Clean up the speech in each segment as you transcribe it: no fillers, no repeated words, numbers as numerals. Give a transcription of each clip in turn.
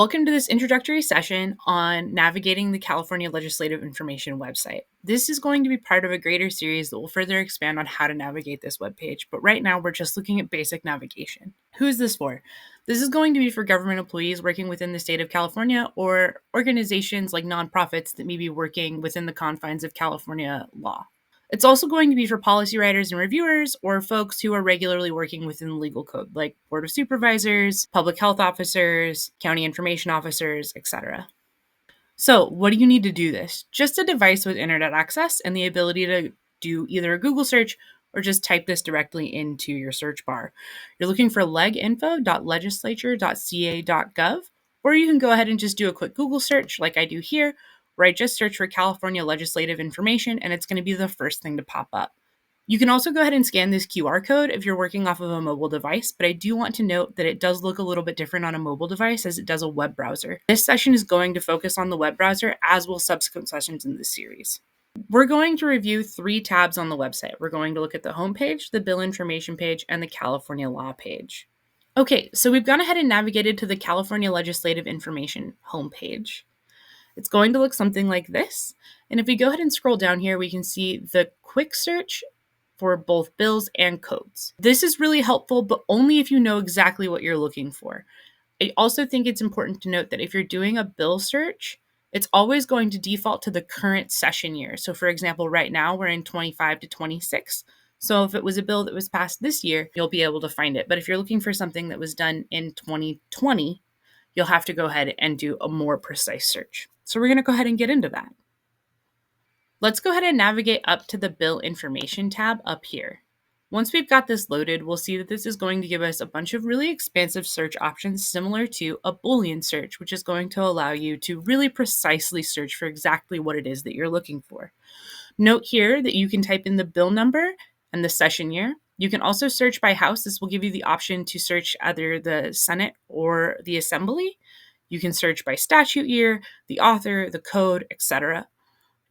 Welcome to this introductory session on navigating the California Legislative Information website. This is going to be part of a greater series that will further expand on how to navigate this webpage, but right now we're just looking at basic navigation. Who is this for? This is going to be for government employees working within the state of California or organizations like nonprofits that may be working within the confines of California law. It's also going to be for policy writers and reviewers or folks who are regularly working within the legal code, like Board of Supervisors, public health officers, county information officers, etc. So, what do you need to do this? Just a device with internet access and the ability to do either a Google search or just type this directly into your search bar. You're looking for leginfo.legislature.ca.gov, or you can go ahead and just do a quick Google search like I do here, where I just search for California legislative information, and it's going to be the first thing to pop up. You can also go ahead and scan this QR code if you're working off of a mobile device, but I do want to note that it does look a little bit different on a mobile device as it does a web browser. This session is going to focus on the web browser, as will subsequent sessions in this series. We're going to review 3 tabs on the website. We're going to look at the home page, the bill information page, and the California law page. Okay, so we've gone ahead and navigated to the California Legislative Information homepage. It's going to look something like this. And if we go ahead and scroll down here, we can see the quick search for both bills and codes. This is really helpful, but only if you know exactly what you're looking for. I also think it's important to note that if you're doing a bill search, it's always going to default to the current session year. So for example, right now we're in 25 to 26. So if it was a bill that was passed this year, you'll be able to find it. But if you're looking for something that was done in 2020, you'll have to go ahead and do a more precise search. So we're going to go ahead and get into that. Let's go ahead and navigate up to the Bill Information tab up here. Once we've got this loaded, we'll see that this is going to give us a bunch of really expansive search options similar to a Boolean search, which is going to allow you to really precisely search for exactly what it is that you're looking for. Note here that you can type in the bill number and the session year. You can also search by House. This will give you the option to search either the Senate or the Assembly. You can search by statute year, the author, the code, etc.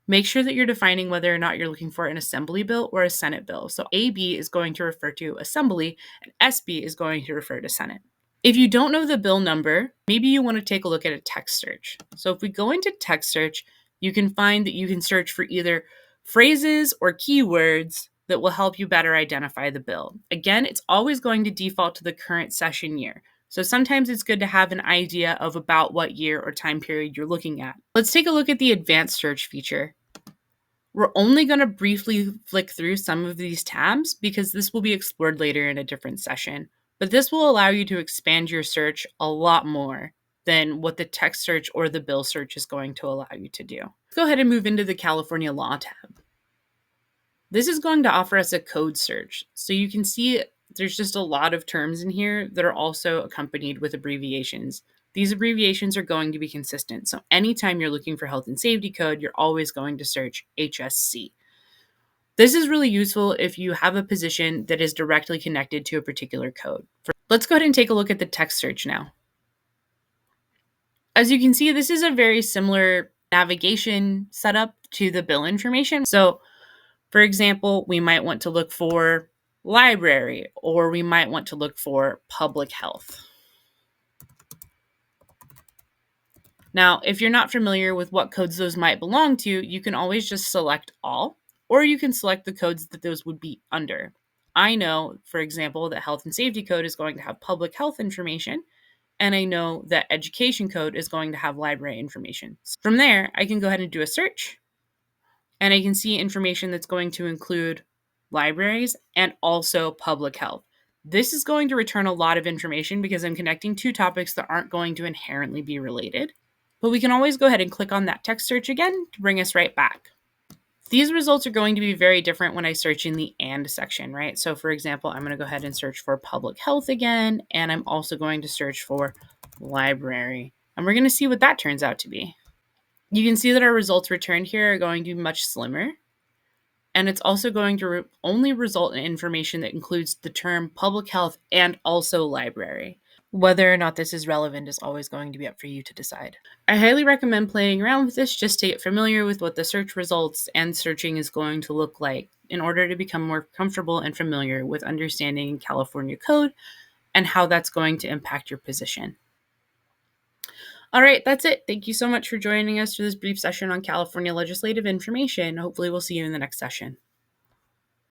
Make sure that you're defining whether or not you're looking for an Assembly bill or a Senate bill. So AB is going to refer to Assembly and SB is going to refer to Senate. If you don't know the bill number, maybe you want to take a look at a text search. So if we go into text search, you can find that you can search for either phrases or keywords that will help you better identify the bill. Again, it's always going to default to the current session year. So sometimes it's good to have an idea of about what year or time period you're looking at. Let's take a look at the advanced search feature. We're only going to briefly flick through some of these tabs because this will be explored later in a different session. But this will allow you to expand your search a lot more than what the text search or the bill search is going to allow you to do. Let's go ahead and move into the California Law tab. This is going to offer us a code search. So you can see there's just a lot of terms in here that are also accompanied with abbreviations. These abbreviations are going to be consistent. So anytime you're looking for health and safety code, you're always going to search HSC. This is really useful if you have a position that is directly connected to a particular code. Let's go ahead and take a look at the text search now. As you can see, this is a very similar navigation setup to the bill information. So for example, we might want to look for library, or we might want to look for public health. Now, if you're not familiar with what codes those might belong to, you can always just select all, or you can select the codes that those would be under. I know, for example, that health and safety code is going to have public health information, and I know that education code is going to have library information. From there, I can go ahead and do a search, and I can see information that's going to include libraries and also public health. This is going to return a lot of information because I'm connecting 2 topics that aren't going to inherently be related. But we can always go ahead and click on that text search again to bring us right back. These results are going to be very different when I search in the AND section, right? So for example, I'm going to go ahead and search for public health again, and I'm also going to search for library. And we're going to see what that turns out to be. You can see that our results returned here are going to be much slimmer. And it's also going to only result in information that includes the term public health and also library. Whether or not this is relevant is always going to be up for you to decide. I highly recommend playing around with this just to get familiar with what the search results and searching is going to look like in order to become more comfortable and familiar with understanding California code and how that's going to impact your position. All right, that's it. Thank you so much for joining us for this brief session on California legislative information. Hopefully, we'll see you in the next session.